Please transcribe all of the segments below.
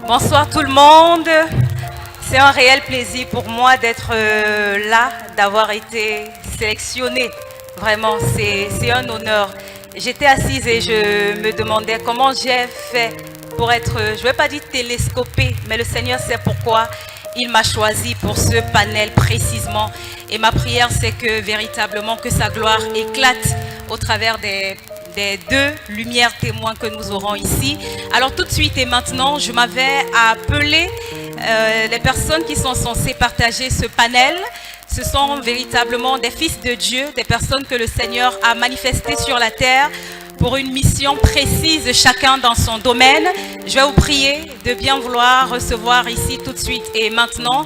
Bonsoir tout le monde. C'est un réel plaisir pour moi d'être là, d'avoir été sélectionnée. Vraiment, c'est un honneur. J'étais assise et je me demandais comment j'ai fait pour être, je ne vais pas dire télescopée, mais le Seigneur sait pourquoi il m'a choisi pour ce panel précisément. Et ma prière, c'est que véritablement que sa gloire éclate au travers des deux lumières témoins que nous aurons ici. Alors tout de suite et maintenant, je m'avais appelé les personnes qui sont censées partager ce panel. Ce sont véritablement des fils de Dieu, des personnes que le Seigneur a manifestées sur la terre pour une mission précise, chacun dans son domaine. Je vais vous prier de bien vouloir recevoir ici tout de suite et maintenant.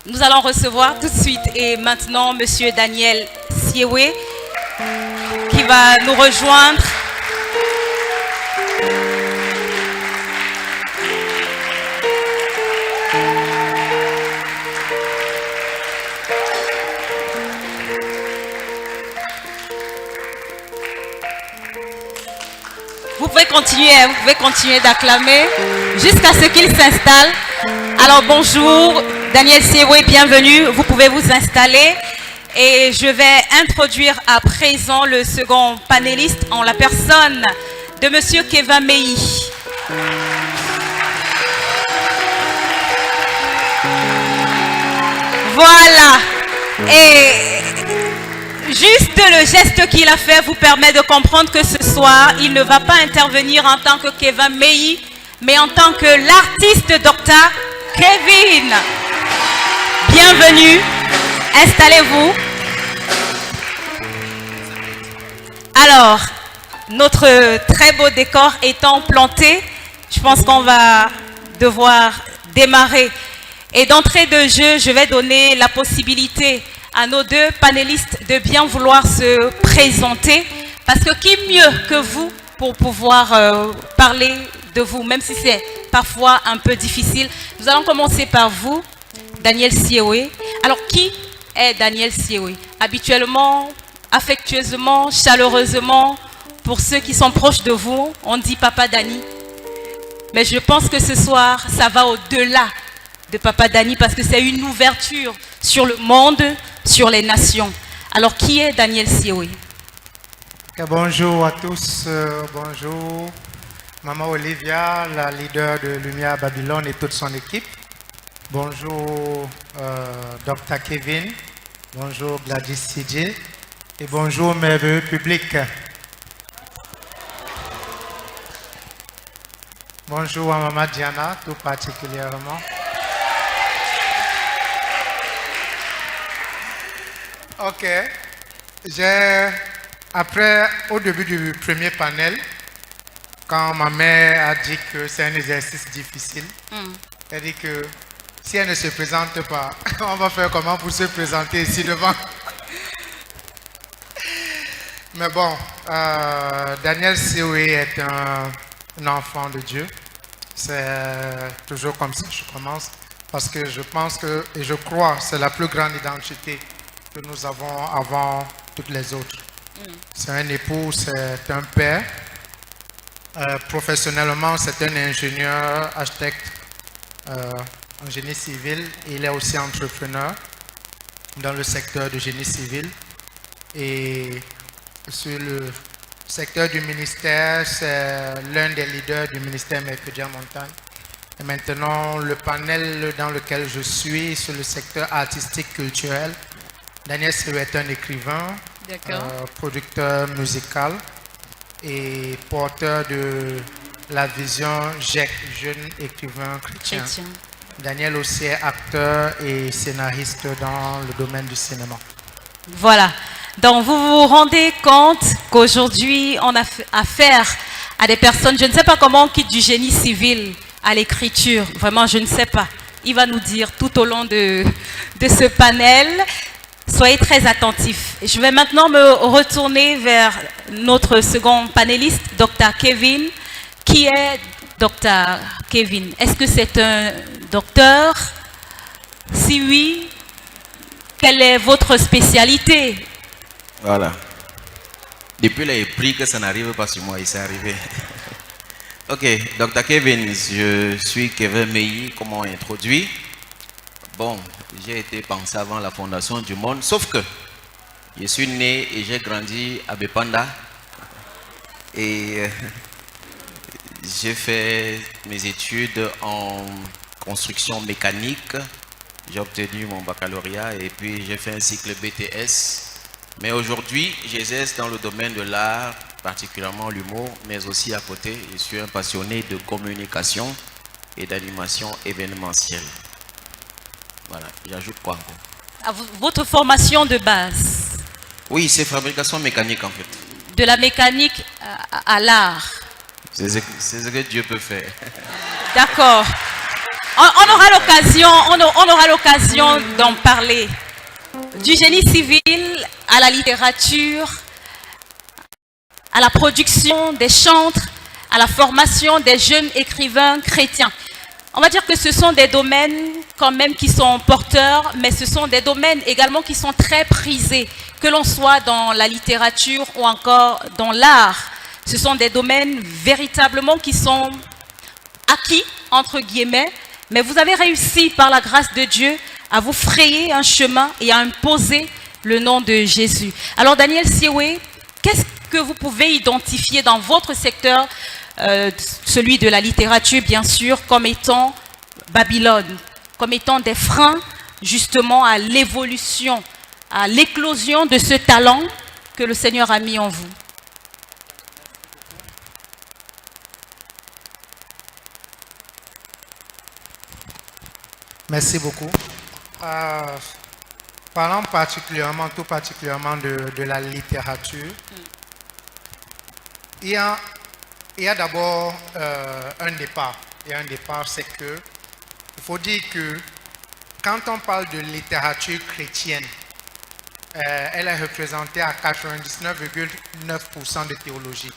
Nous allons recevoir tout de suite et maintenant Monsieur Daniel Siewe qui va nous rejoindre. Vous pouvez continuer d'acclamer jusqu'à ce qu'il s'installe. Alors bonjour, Daniel Siewe, bienvenue. Vous pouvez vous installer. Et je vais introduire à présent le second panéliste en la personne de Monsieur Kevin Meyi. Voilà. Et juste le geste qu'il a fait vous permet de comprendre que ce soir, il ne va pas intervenir en tant que Kevin Meyi, mais en tant que l'artiste Dr. Kevin. Bienvenue. Installez-vous. Alors, notre très beau décor étant planté, je pense qu'on va devoir démarrer. Et d'entrée de jeu, je vais donner la possibilité à nos deux panélistes de bien vouloir se présenter. Parce que qui mieux que vous pour pouvoir parler de vous, même si c'est parfois un peu difficile. Nous allons commencer par vous, Daniel Siewe. Alors, qui est Daniel Siewe? Habituellement, affectueusement, chaleureusement, pour ceux qui sont proches de vous, on dit Papa Dani. Mais je pense que ce soir, ça va au-delà de Papa Dani parce que c'est une ouverture sur le monde, sur les nations. Alors, qui est Daniel Siewe? Bonjour à tous, bonjour Maman Olivia, la leader de Lumière Babylone et toute son équipe. Bonjour Dr. Kevin, bonjour Gladys CJ et bonjour merveilleux public. Bonjour à Maman Diana, tout particulièrement. Ok, après, au début du premier panel, quand ma mère a dit que c'est un exercice difficile, elle a dit que si elle ne se présente pas, on va faire comment pour se présenter ici devant? Mais bon, Daniel Siewe est un enfant de Dieu. C'est toujours comme ça que je commence, parce que je pense que, et je crois, c'est la plus grande identité que nous avons avant toutes les autres. C'est un époux, c'est un père. Professionnellement, c'est un ingénieur, architecte en génie civil. Il est aussi entrepreneur dans le secteur du génie civil. Et sur le secteur du ministère, c'est l'un des leaders du ministère Mercredi Montagne. Et maintenant, le panel dans lequel je suis, sur le secteur artistique culturel, Daniel Siewe est un écrivain, producteur musical et porteur de la vision GEC, jeune écrivain chrétien. Daniel aussi est acteur et scénariste dans le domaine du cinéma. Voilà. Donc vous vous rendez compte qu'aujourd'hui on a affaire à des personnes, je ne sais pas comment on quitte du génie civil à l'écriture, vraiment je ne sais pas. Il va nous dire tout au long de ce panel. Soyez très attentifs. Je vais maintenant me retourner vers notre second panéliste, Dr. Kevin. Qui est Dr. Kevin? Est-ce que c'est un docteur? Si oui, quelle est votre spécialité? Voilà. Depuis les prix que ça n'arrive pas sur moi, il s'est arrivé. Ok, Dr. Kevin, je suis Kevin Meilly, comme on introduit. Bon, j'ai été pensé avant la fondation du monde, sauf que je suis né et j'ai grandi à Bepanda. Et j'ai fait mes études en construction mécanique. J'ai obtenu mon baccalauréat et puis j'ai fait un cycle BTS. Mais aujourd'hui, j'exerce dans le domaine de l'art, particulièrement l'humour, mais aussi à côté, je suis un passionné de communication et d'animation événementielle. Voilà, j'ajoute quoi encore? Votre formation de base, Oui, c'est fabrication mécanique en fait. de la mécanique à l'art. C'est ce que Dieu peut faire. D'accord. On aura l'occasion d'en parler. Du génie civil à la littérature, à la production des chantres, à la formation des jeunes écrivains chrétiens. On va dire que ce sont des domaines quand même qui sont porteurs, mais ce sont des domaines également qui sont très prisés, que l'on soit dans la littérature ou encore dans l'art. Ce sont des domaines véritablement qui sont acquis, entre guillemets, mais vous avez réussi par la grâce de Dieu à vous frayer un chemin et à imposer le nom de Jésus. Alors Daniel Siwe, qu'est-ce que vous pouvez identifier dans votre secteur, celui de la littérature bien sûr, comme étant Babylone, comme étant des freins justement à l'évolution, à l'éclosion de ce talent que le Seigneur a mis en vous? Merci beaucoup. Parlant particulièrement, tout particulièrement de la littérature, il y a d'abord un départ. Il y a un départ, c'est que il faut dire que quand on parle de littérature chrétienne, elle est représentée à 99,9% de théologie.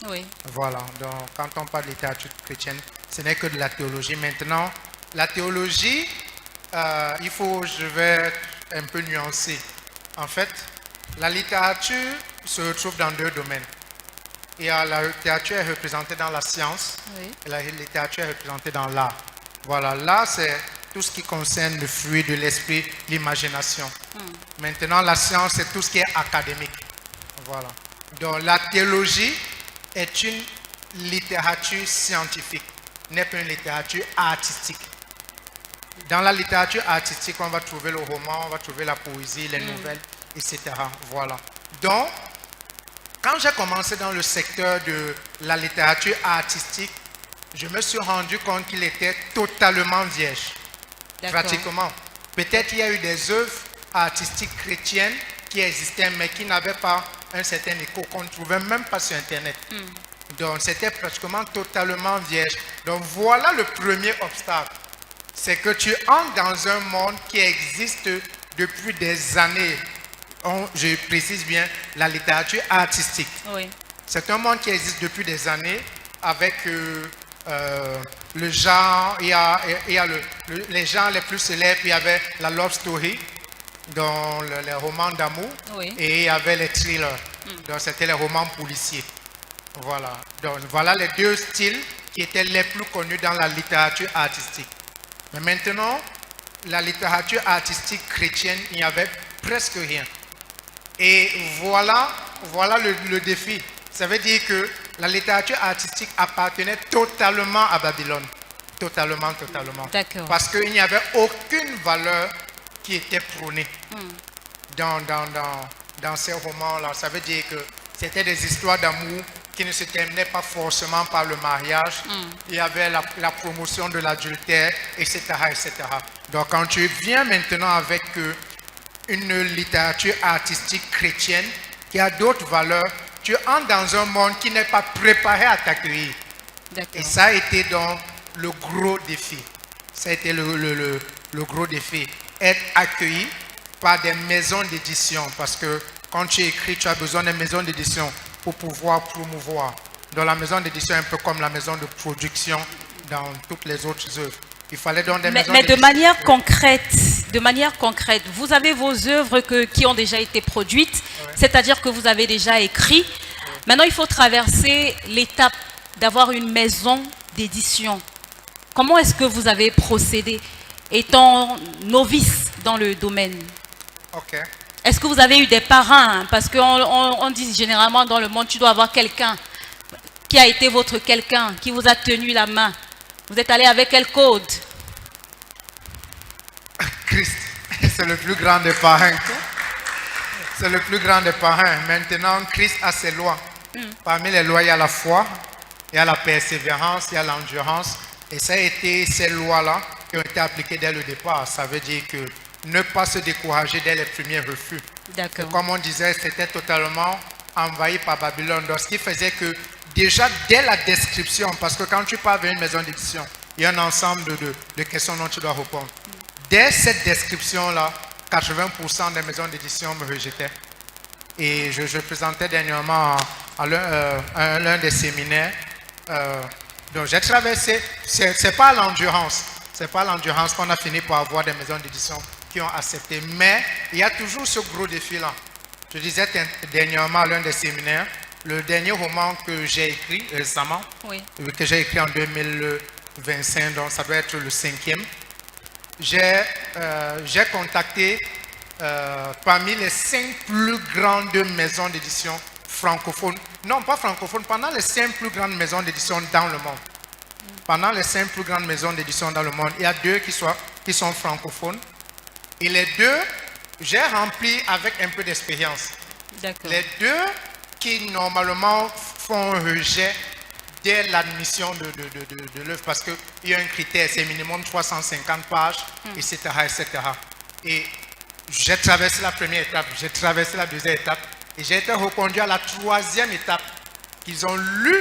Oui. Voilà, donc quand on parle de littérature chrétienne, ce n'est que de la théologie. Maintenant, la théologie, je vais un peu nuancer. En fait, la littérature se retrouve dans deux domaines. La littérature est représentée dans la science, oui, et la littérature est représentée dans l'art. Voilà, l'art c'est tout ce qui concerne le fruit de l'esprit, l'imagination. Maintenant, la science c'est tout ce qui est académique. Voilà. Donc la théologie est une littérature scientifique, n'est pas une littérature artistique. Dans la littérature artistique, on va trouver le roman, on va trouver la poésie, les nouvelles, etc. Voilà. Donc, quand j'ai commencé dans le secteur de la littérature artistique, je me suis rendu compte qu'il était totalement vierge. Pratiquement. Peut-être il y a eu des œuvres artistiques chrétiennes qui existaient, mais qui n'avaient pas un certain écho, qu'on ne trouvait même pas sur Internet. Donc, c'était pratiquement totalement vierge. Donc, voilà le premier obstacle. C'est que tu entres dans un monde qui existe depuis des années. Je précise bien, la littérature artistique. Oui. C'est un monde qui existe depuis des années avec le genre, il y a les genres les plus célèbres, il y avait la love story, dans les romans d'amour, oui, et il y avait les thrillers, donc c'était les romans policiers. Voilà. Donc voilà les deux styles qui étaient les plus connus dans la littérature artistique. Mais maintenant, la littérature artistique chrétienne, il n'y avait presque rien. Et voilà le défi. Ça veut dire que la littérature artistique appartenait totalement à Babylone. Totalement. D'accord. Parce qu'il n'y avait aucune valeur qui était prônée dans ces romans-là. Ça veut dire que c'était des histoires d'amour qui ne se terminaient pas forcément par le mariage. Il y avait la promotion de l'adultère, etc., etc. Donc quand tu viens maintenant avec une littérature artistique chrétienne qui a d'autres valeurs, tu entres dans un monde qui n'est pas préparé à t'accueillir. Et ça a été donc le gros défi. Ça a été le gros défi. Être accueilli par des maisons d'édition. Parce que quand tu écris, tu as besoin de maisons d'édition pour pouvoir promouvoir. Donc la maison d'édition est un peu comme la maison de production dans toutes les autres œuvres. Il fallait donc des maisons d'édition. De manière concrète, vous avez vos œuvres qui ont déjà été produites, c'est-à-dire que vous avez déjà écrit. Maintenant, il faut traverser l'étape d'avoir une maison d'édition. Comment est-ce que vous avez procédé, étant novice dans le domaine? Ok. Est-ce que vous avez eu des parrains? Parce qu'on dit généralement dans le monde, tu dois avoir quelqu'un qui a été votre quelqu'un, qui vous a tenu la main. Vous êtes allé avec quel code? Christ, c'est le plus grand des parrains. C'est le plus grand des parrains. Maintenant, Christ a ses lois. Parmi les lois, il y a la foi, il y a la persévérance, il y a l'endurance. Et ça a été ces lois-là qui ont été appliquées dès le départ. Ça veut dire que ne pas se décourager dès les premiers refus. D'accord. Comme on disait, c'était totalement envahi par Babylone. Donc, ce qui faisait que déjà dès la description, parce que quand tu pars vers une maison d'édition, il y a un ensemble de questions dont tu dois répondre. Dès cette description-là, 80% des maisons d'édition me rejetaient. Et je présentais dernièrement à l'un des séminaires. Donc j'ai traversé, c'est pas l'endurance. C'est pas l'endurance qu'on a fini par avoir des maisons d'édition qui ont accepté. Mais il y a toujours ce gros défi-là. Je disais dernièrement à l'un des séminaires, le dernier roman que j'ai écrit récemment, Oui. que j'ai écrit en 2025, donc ça doit être le 5e, j'ai contacté parmi les 5 plus grandes maisons d'édition francophones, non pas francophones, pendant les 5 plus grandes maisons d'édition dans le monde. Pendant les 5 plus grandes maisons d'édition dans le monde, il y a 2 qui sont francophones. Et les 2, j'ai rempli avec un peu d'expérience. D'accord. Les 2 qui normalement font un rejet dès l'admission de l'œuvre, parce qu'il y a un critère, c'est minimum 350 pages, etc., etc. Et j'ai traversé la première étape, j'ai traversé la deuxième étape, et j'ai été reconduit à la 3e étape. Ils ont lu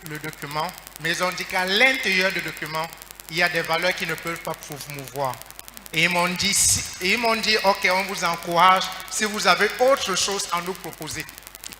le document, mais ils ont dit qu'à l'intérieur du document, il y a des valeurs qui ne peuvent pas promouvoir. Et ils m'ont dit, ok, on vous encourage si vous avez autre chose à nous proposer.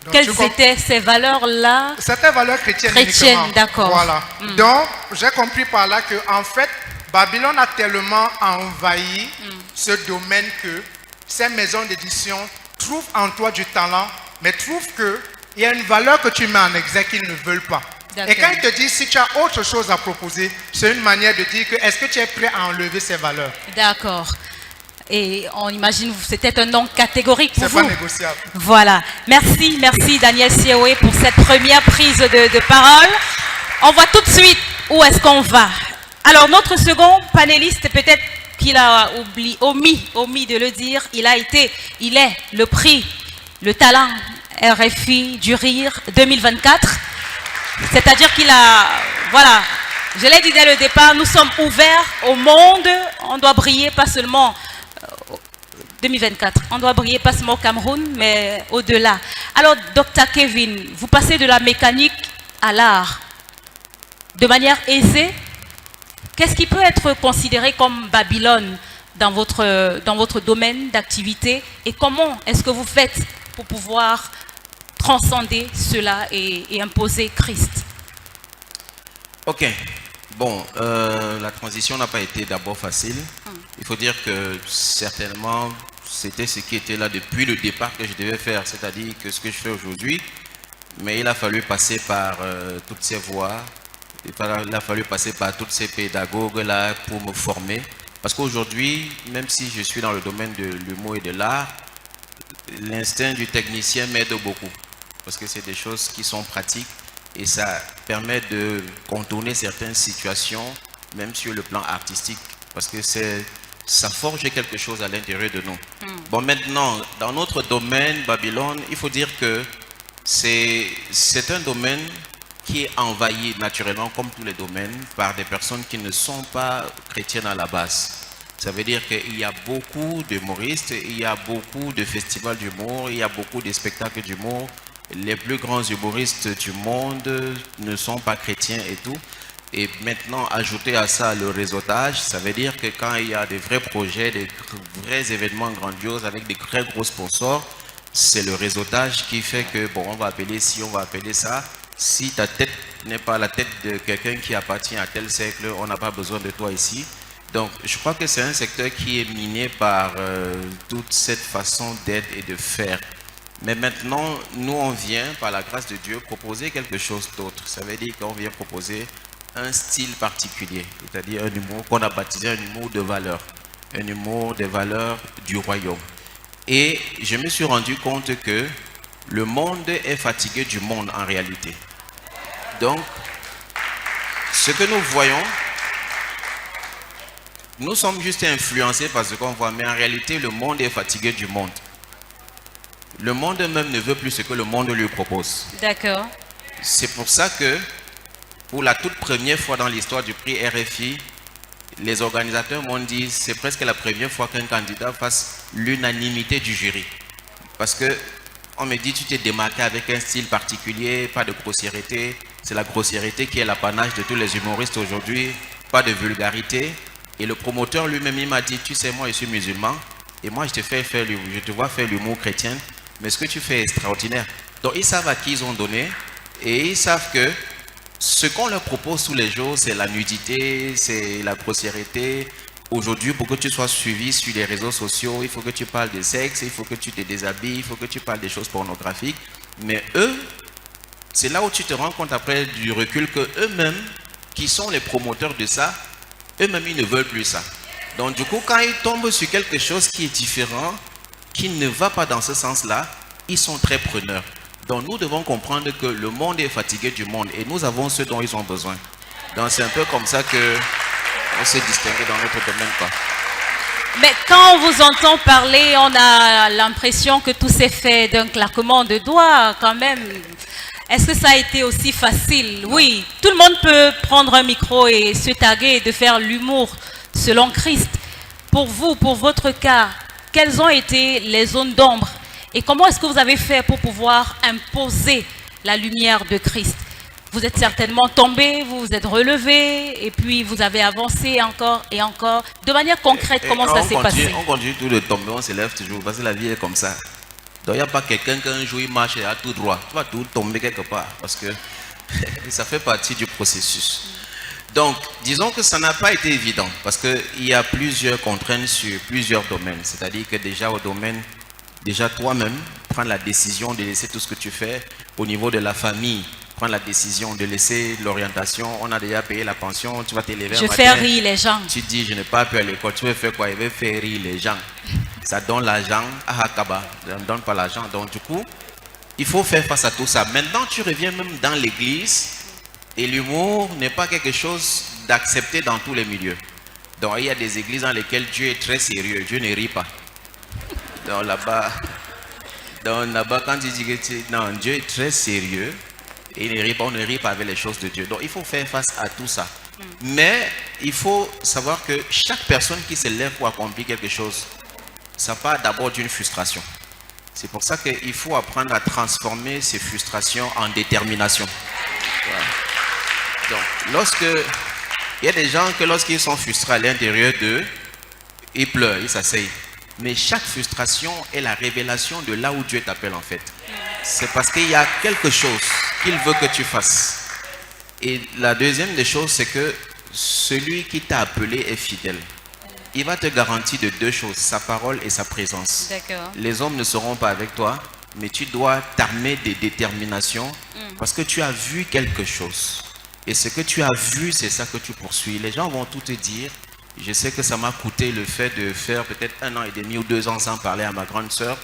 Donc, Quelles étaient ces valeurs-là? C'était valeurs chrétiennes. Chrétiennes, d'accord. Voilà. Donc, j'ai compris par là que, en fait, Babylone a tellement envahi ce domaine que ces maisons d'édition trouvent en toi du talent, mais trouvent qu'il y a une valeur que tu mets en exergue qu'ils ne veulent pas. Et quand ils te disent si tu as autre chose à proposer, c'est une manière de dire que est-ce que tu es prêt à enlever ces valeurs? D'accord. Et on imagine que c'était un non catégorique pour vous. C'est pas négociable. Voilà. Merci, merci Daniel Siawé pour cette première prise de parole. On voit tout de suite où est-ce qu'on va. Alors notre second panéliste, peut-être qu'il a omis de le dire, il est le prix, le talent RFI du rire 2024. C'est-à-dire qu'il a, voilà, je l'ai dit dès le départ, nous sommes ouverts au monde, on doit briller pas seulement 2024, on doit briller pas seulement au Cameroun, mais au-delà. Alors, Dr Kevin, vous passez de la mécanique à l'art de manière aisée. Qu'est-ce qui peut être considéré comme Babylone dans votre domaine d'activité et comment est-ce que vous faites pour pouvoir transcender cela et imposer Christ? Ok. Bon, la transition n'a pas été d'abord facile. Il faut dire que certainement, c'était ce qui était là depuis le départ que je devais faire, c'est-à-dire que ce que je fais aujourd'hui, mais il a fallu passer par toutes ces voies, il a fallu passer par tous ces pédagogues-là pour me former. Parce qu'aujourd'hui, même si je suis dans le domaine de l'humour et de l'art, l'instinct du technicien m'aide beaucoup. Parce que c'est des choses qui sont pratiques et ça permet de contourner certaines situations, même sur le plan artistique. Parce que ça forge quelque chose à l'intérieur de nous. Bon, maintenant, dans notre domaine, Babylone, il faut dire que c'est un domaine qui est envahi naturellement, comme tous les domaines, par des personnes qui ne sont pas chrétiennes à la base. Ça veut dire qu'il y a beaucoup d'humoristes, il y a beaucoup de festivals d'humour, il y a beaucoup de spectacles d'humour. Les plus grands humoristes du monde ne sont pas chrétiens et tout. Et maintenant, ajouter à ça le réseautage, ça veut dire que quand il y a des vrais projets, des vrais événements grandioses avec des très gros sponsors, c'est le réseautage qui fait que, bon, on va appeler ci, on va appeler ça. Si ta tête n'est pas la tête de quelqu'un qui appartient à tel cercle, on n'a pas besoin de toi ici. Donc, je crois que c'est un secteur qui est miné par toute cette façon d'être et de faire. Mais maintenant, nous, on vient, par la grâce de Dieu, proposer quelque chose d'autre. Ça veut dire qu'on vient proposer un style particulier, c'est-à-dire un humour qu'on a baptisé un humour de valeur, un humour des valeurs du royaume. Et je me suis rendu compte que le monde est fatigué du monde en réalité. Donc, ce que nous voyons, nous sommes juste influencés par ce qu'on voit, mais en réalité, le monde est fatigué du monde. Le monde même ne veut plus ce que le monde lui propose. D'accord. C'est pour ça que, pour la toute première fois dans l'histoire du prix RFI, les organisateurs m'ont dit c'est presque la première fois qu'un candidat fasse l'unanimité du jury. Parce que on me dit tu t'es démarqué avec un style particulier, pas de grossièreté. C'est la grossièreté qui est l'apanage de tous les humoristes aujourd'hui, pas de vulgarité. Et le promoteur lui-même, il m'a dit, tu sais, moi je suis musulman, et moi je te vois faire l'humour chrétien, mais ce que tu fais est extraordinaire. Donc ils savent à qui ils ont donné, et ils savent que ce qu'on leur propose tous les jours, c'est la nudité, c'est la grossièreté. Aujourd'hui, pour que tu sois suivi sur les réseaux sociaux, il faut que tu parles de sexe, il faut que tu te déshabilles, il faut que tu parles des choses pornographiques. Mais eux, c'est là où tu te rends compte après du recul que eux-mêmes, qui sont les promoteurs de ça, eux-mêmes, ils ne veulent plus ça. Donc du coup, quand ils tombent sur quelque chose qui est différent, qui ne va pas dans ce sens-là, ils sont très preneurs. Donc nous devons comprendre que le monde est fatigué du monde et nous avons ce dont ils ont besoin. Donc c'est un peu comme ça que on s'est distingué dans notre domaine, quoi. Mais quand on vous entend parler, on a l'impression que tout s'est fait d'un claquement de doigts quand même. Est-ce que ça a été aussi facile? Oui, tout le monde peut prendre un micro et se taguer et de faire l'humour selon Christ. Pour vous, pour votre cas, quelles ont été les zones d'ombre? Et comment est-ce que vous avez fait pour pouvoir imposer la lumière de Christ? Vous êtes certainement tombé, vous vous êtes relevé, et puis vous avez avancé encore et encore. De manière concrète, comment ça s'est passé? On continue tout de tomber, on se lève toujours, parce que la vie est comme ça. Donc il n'y a pas quelqu'un qu'un jour il marche à tout droit. Tu vas tout tomber quelque part, parce que ça fait partie du processus. Donc, disons que ça n'a pas été évident, parce qu'il y a plusieurs contraintes sur plusieurs domaines. C'est-à-dire que déjà au domaine, déjà toi-même, prendre la décision de laisser tout ce que tu fais au niveau de la famille, prendre la décision de laisser l'orientation, on a déjà payé la pension, tu vas t'élever un matin. Je fais rire les gens. Tu dis, je n'ai pas pu à l'école, tu veux faire quoi? Il veut faire rire les gens. Ça donne l'argent, Kaba, ça ne donne pas l'argent. Donc du coup, il faut faire face à tout ça. Maintenant, tu reviens même dans l'église et l'humour n'est pas quelque chose d'accepté dans tous les milieux. Donc il y a des églises dans lesquelles Dieu est très sérieux, Dieu ne rit pas. Donc là-bas, quand tu dis que non, Dieu est très sérieux et il ne rit pas, on ne rit pas avec les choses de Dieu. Donc il faut faire face à tout ça. Mais il faut savoir que chaque personne qui se lève pour accomplir quelque chose, ça part d'abord d'une frustration. C'est pour ça qu'il faut apprendre à transformer ces frustrations en détermination. Voilà. Donc, il y a des gens que lorsqu'ils sont frustrés à l'intérieur d'eux, ils pleurent, ils s'asseyent. Mais chaque frustration est la révélation de là où Dieu t'appelle en fait. C'est parce qu'il y a quelque chose qu'il veut que tu fasses. Et la deuxième des choses, c'est que celui qui t'a appelé est fidèle. Il va te garantir de deux choses, sa parole et sa présence. Les hommes ne seront pas avec toi, mais tu dois t'armer de détermination parce que tu as vu quelque chose. Et ce que tu as vu, c'est ça que tu poursuis. Les gens vont tout te dire. Je sais que ça m'a coûté le fait de faire peut-être 1 an et demi ou 2 ans sans parler à ma grande sœur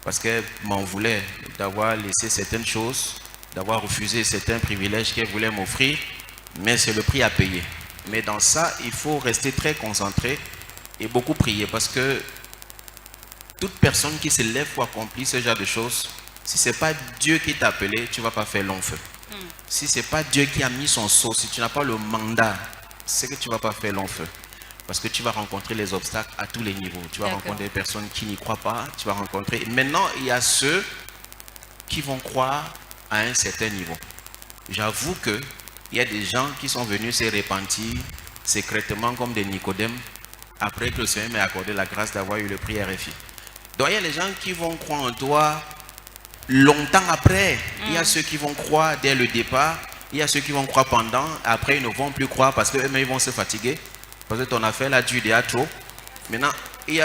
parce qu'elle m'en voulait d'avoir laissé certaines choses, d'avoir refusé certains privilèges qu'elle voulait m'offrir, mais c'est le prix à payer. Mais dans ça, il faut rester très concentré et beaucoup prier parce que toute personne qui se lève pour accomplir ce genre de choses, si ce n'est pas Dieu qui t'a appelé, tu ne vas pas faire long feu. Si ce n'est pas Dieu qui a mis son sceau, si tu n'as pas le mandat, c'est que tu ne vas pas faire long feu. Parce que tu vas rencontrer les obstacles à tous les niveaux. Tu vas rencontrer des personnes qui n'y croient pas. Tu vas rencontrer... Maintenant, il y a ceux qui vont croire à un certain niveau. J'avoue qu'il y a des gens qui sont venus se repentir secrètement comme des Nicodèmes après que le Seigneur m'ait accordé la grâce d'avoir eu le prix RFI. Donc il y a les gens qui vont croire en toi longtemps après. Il y a ceux qui vont croire dès le départ. Il y a ceux qui vont croire pendant. Après, ils ne vont plus croire parce qu'eux-mêmes, ils vont se fatiguer. Parce que ton affaire là, Dieu déjà trop. Maintenant, il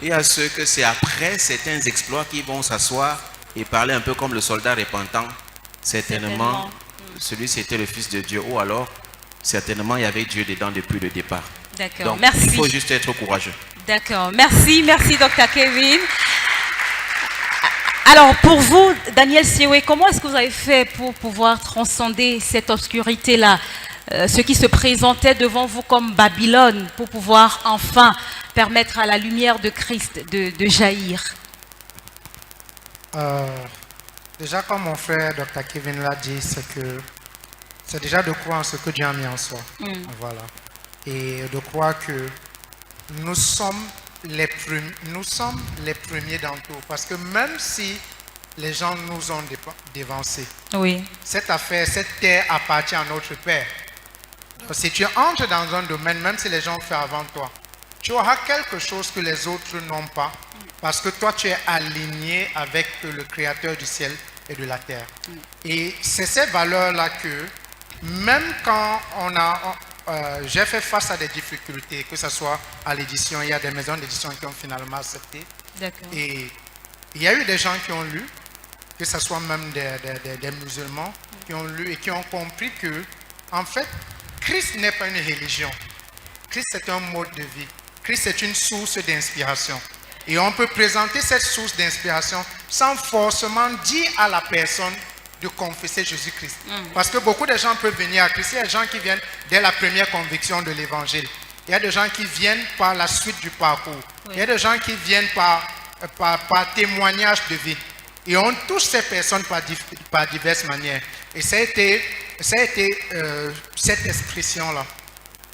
y a ceux que c'est après certains exploits qui vont s'asseoir et parlait un peu comme le soldat repentant. Certainement, celui-ci était le Fils de Dieu, ou alors, certainement, il y avait Dieu dedans depuis le départ. D'accord, Donc, merci. il faut juste être courageux. D'accord, merci, merci Dr Kevin. Alors pour vous, Daniel Siwe, comment est-ce que vous avez fait pour pouvoir transcender cette obscurité-là, ce qui se présentait devant vous comme Babylone, pour pouvoir enfin permettre à la lumière de Christ de jaillir? Déjà, comme mon frère Dr Kevin l'a dit, c'est déjà de croire en ce que Dieu a mis en soi. Voilà. Et de croire que nous sommes les premiers dans tout. Parce que même si les gens nous ont dévancés, Oui. cette affaire, cette terre appartient à notre Père. Donc, si tu entres dans un domaine, même si les gens ont fait avant toi, tu auras quelque chose que les autres n'ont pas. Parce que toi, tu es aligné avec le Créateur du ciel et de la terre. Et c'est ces valeurs-là que, même quand j'ai fait face à des difficultés, que ce soit à l'édition, il y a des maisons d'édition qui ont finalement accepté. Et il y a eu des gens qui ont lu, que ce soit même des musulmans, qui ont lu et qui ont compris que, en fait, Christ n'est pas une religion. Christ est un mode de vie. Christ est une source d'inspiration. Et on peut présenter cette source d'inspiration sans forcément dire à la personne de confesser Jésus-Christ. Parce que beaucoup de gens peuvent venir à Christ. Il y a des gens qui viennent dès la première conviction de l'évangile. Il y a des gens qui viennent par la suite du parcours. Il y a des gens qui viennent par témoignage de vie. Et on touche ces personnes par diverses manières. Et ça a été cette expression-là.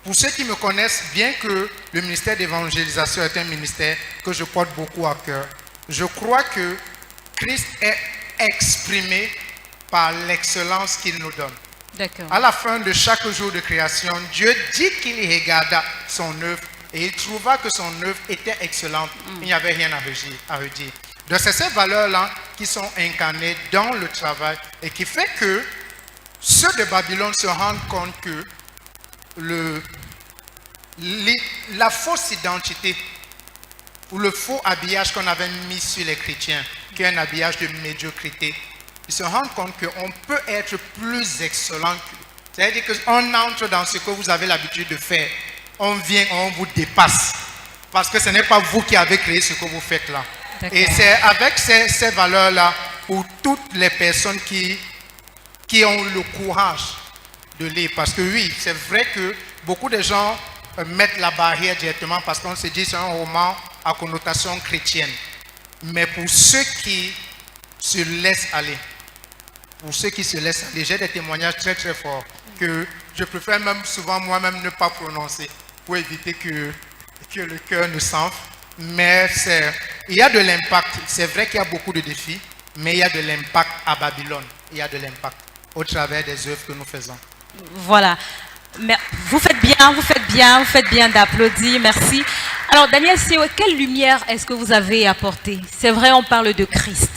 Pour ceux qui me connaissent, bien que le ministère d'évangélisation est un ministère que je porte beaucoup à cœur, je crois que Christ est exprimé par l'excellence qu'il nous donne. À la fin de chaque jour de création, Dieu dit qu'il regarda son œuvre et il trouva que son œuvre était excellente. Il n'y avait rien à redire. Donc c'est ces valeurs-là qui sont incarnées dans le travail et qui fait que ceux de Babylone se rendent compte que la fausse identité ou le faux habillage qu'on avait mis sur les chrétiens, qui est un habillage de médiocrité, ils se rendent compte qu'on peut être plus excellent. C'est-à-dire qu'on entre dans ce que vous avez l'habitude de faire. On vient, on vous dépasse. Parce que ce n'est pas vous qui avez créé ce que vous faites là. Et c'est avec ces valeurs-là pour toutes les personnes qui ont le courage de lire. Parce que oui, c'est vrai que beaucoup de gens mettent la barrière directement parce qu'on se dit que c'est un roman à connotation chrétienne. Mais pour ceux qui se laissent aller, j'ai des témoignages très très forts que je préfère même souvent moi-même ne pas prononcer pour éviter que le cœur ne s'enfle. Mais il y a de l'impact. C'est vrai qu'il y a beaucoup de défis, mais il y a de l'impact à Babylone. Il y a de l'impact au travers des œuvres que nous faisons. Voilà. Mais vous faites bien d'applaudir, merci. Alors Daniel Siwe, quelle lumière est-ce que vous avez apportée? C'est vrai, on parle de Christ.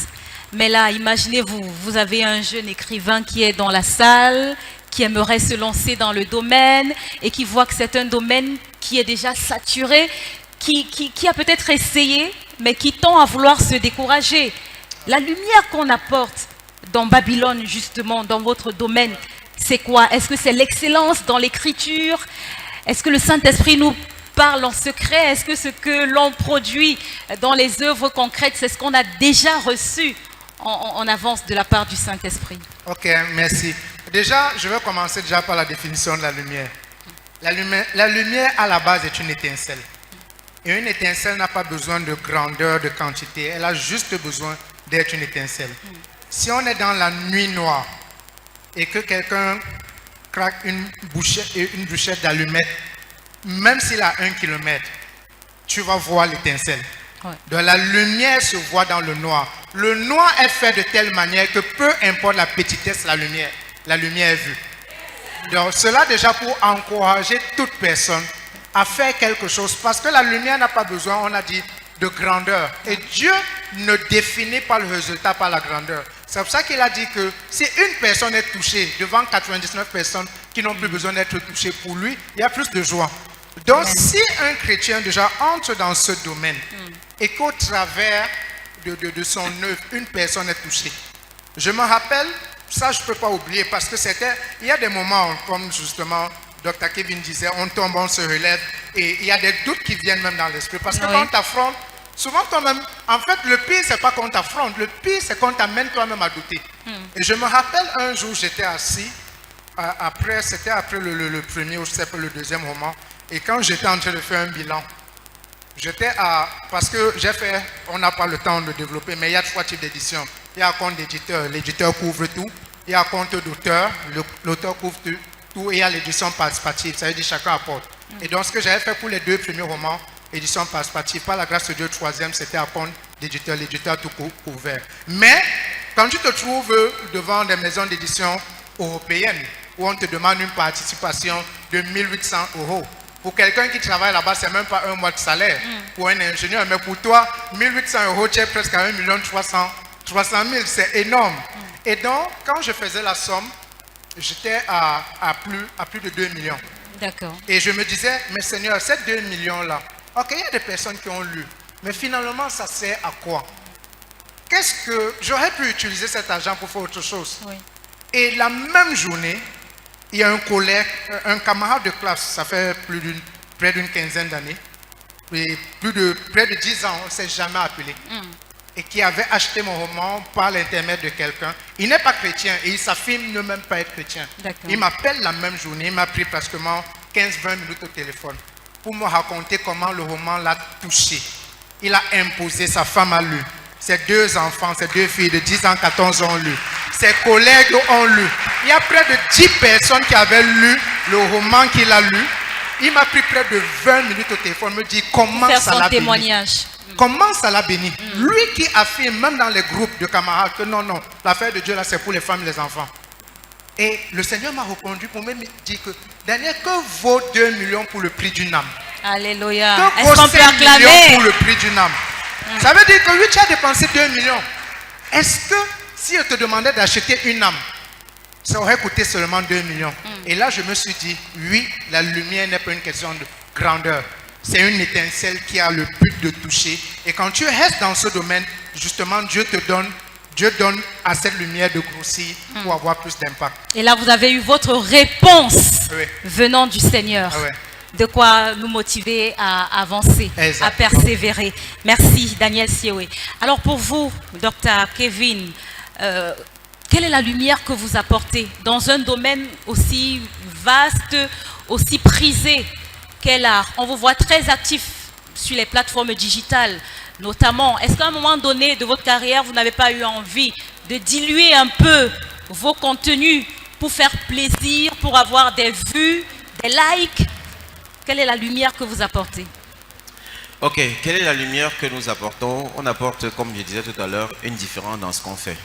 Mais là, imaginez-vous, vous avez un jeune écrivain qui est dans la salle, qui aimerait se lancer dans le domaine et qui voit que c'est un domaine qui est déjà saturé, qui a peut-être essayé, mais qui tend à vouloir se décourager. La lumière qu'on apporte dans Babylone, justement, dans votre domaine, c'est quoi? Est-ce que c'est l'excellence dans l'écriture? Est-ce que le Saint-Esprit nous parle en secret? Est-ce que ce que l'on produit dans les œuvres concrètes, c'est ce qu'on a déjà reçu en avance de la part du Saint-Esprit? Ok, merci. Déjà, je vais commencer déjà par la définition de la lumière. La lumière, à la base, est une étincelle. Et une étincelle n'a pas besoin de grandeur, de quantité. Elle a juste besoin d'être une étincelle. Si on est dans la nuit noire et que quelqu'un craque une bouchette d'allumettes, même s'il a 1 kilomètre, tu vas voir l'étincelle. Ouais. Donc la lumière se voit dans le noir. Le noir est fait de telle manière que peu importe la petitesse de la lumière est vue. Donc cela déjà pour encourager toute personne à faire quelque chose. Parce que la lumière n'a pas besoin, on a dit, de grandeur. Et Dieu ne définit pas le résultat par la grandeur. C'est pour ça qu'il a dit que si une personne est touchée devant 99 personnes qui n'ont plus besoin d'être touchées, pour lui, il y a plus de joie. Donc si un chrétien déjà entre dans ce domaine et qu'au travers de son œuvre, une personne est touchée. Je me rappelle, ça je ne peux pas oublier, parce que il y a des moments, comme justement Dr. Kevin disait, on tombe, on se relève, et il y a des doutes qui viennent même dans l'esprit. Parce que quand on t'affronte, souvent toi-même, en fait, le pire, c'est pas qu'on t'affronte, le pire, c'est qu'on t'amène toi-même à douter. Et je me rappelle un jour, j'étais assis, c'était après le premier ou le deuxième roman, et quand j'étais en train de faire un bilan, parce que on n'a pas le temps de développer, mais il y a 3 types d'édition. Il y a un compte d'éditeur, l'éditeur couvre tout. Il y a un compte d'auteur, l'auteur couvre tout. Et il y a l'édition participative, ça veut dire chacun apporte. Et donc ce que j'avais fait pour les 2 premiers romans, édition participative, par la grâce de Dieu, le 3e, c'était un compte d'éditeur, l'éditeur tout couvert. Mais quand tu te trouves devant des maisons d'édition européennes, où on te demande une participation de 1800 €, pour quelqu'un qui travaille là-bas, ce n'est même pas un mois de salaire. Pour un ingénieur, mais pour toi, 1800 €, tu es presque à 1 300 000, c'est énorme. Et donc, quand je faisais la somme, j'étais à plus de 2 millions. D'accord. Et je me disais, mais Seigneur, ces 2 millions-là, ok, il y a des personnes qui ont lu, mais finalement, ça sert à quoi? Qu'est-ce que j'aurais pu utiliser cet argent pour faire autre chose? Oui. Et la même journée, il y a un collègue, un camarade de classe, ça fait près d'une quinzaine d'années, et près de 10 ans, on ne s'est jamais appelé. Et qui avait acheté mon roman par l'intermédiaire de quelqu'un. Il n'est pas chrétien et il s'affirme ne même pas être chrétien. Il m'appelle la même journée, il m'a pris pratiquement 15-20 minutes au téléphone pour me raconter comment le roman l'a touché. Il a imposé, sa femme a lu. Ses 2 enfants, ses 2 filles de 10 ans, 14 ans ont lu. Ses collègues ont lu. Il y a près de 10 personnes qui avaient lu le roman qu'il a lu. Il m'a pris près de 20 minutes au téléphone, me dit comment ça l'a béni. Témoignage. Comment ça l'a béni? Lui qui affirme, même dans les groupes de camarades, que non, l'affaire de Dieu là, c'est pour les femmes et les enfants. Et le Seigneur m'a répondu pour me dire que, Daniel, que vaut 2 millions pour le prix d'une âme? Alléluia. Que Est-ce vaut qu'on peut 5 millions acclamer? pour le prix d'une âme? Ça veut dire que lui, tu as dépensé 2 millions. Est-ce que si je te demandais d'acheter une âme, ça aurait coûté seulement 2 millions? Et là, je me suis dit, oui, la lumière n'est pas une question de grandeur. C'est une étincelle qui a le but de toucher. Et quand tu restes dans ce domaine, justement, Dieu donne à cette lumière de grossir pour avoir plus d'impact. Et là, vous avez eu votre réponse venant du Seigneur. De quoi nous motiver à avancer, à persévérer. Merci, Daniel Siewé. Alors pour vous, Dr. Kevin, quelle est la lumière que vous apportez dans un domaine aussi vaste, aussi prisé qu'est l'art? On vous voit très actif sur les plateformes digitales, notamment. Est-ce qu'à un moment donné de votre carrière, vous n'avez pas eu envie de diluer un peu vos contenus pour faire plaisir, pour avoir des vues, des likes? Quelle est la lumière que vous apportez? Ok, quelle est la lumière que nous apportons? On apporte, comme je disais tout à l'heure, une différence dans ce qu'on fait.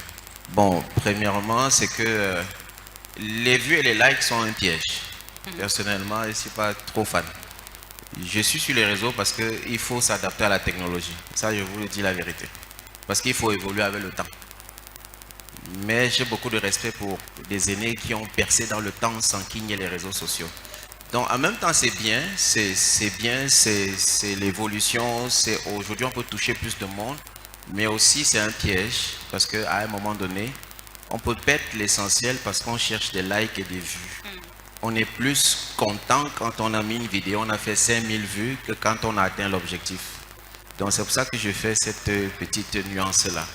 Bon, premièrement, c'est que les vues et les likes sont un piège. Personnellement, je ne suis pas trop fan. Je suis sur les réseaux parce qu'il faut s'adapter à la technologie. Ça, je vous le dis la vérité. Parce qu'il faut évoluer avec le temps. Mais j'ai beaucoup de respect pour des aînés qui ont percé dans le temps sans qu'il n'y ait les réseaux sociaux. Donc, en même temps, c'est bien, c'est l'évolution. Aujourd'hui, on peut toucher plus de monde, mais aussi c'est un piège parce qu'à un moment donné, on peut perdre l'essentiel parce qu'on cherche des likes et des vues. On est plus content quand on a mis une vidéo, on a fait 5000 vues que quand on a atteint l'objectif. Donc, c'est pour ça que je fais cette petite nuance-là.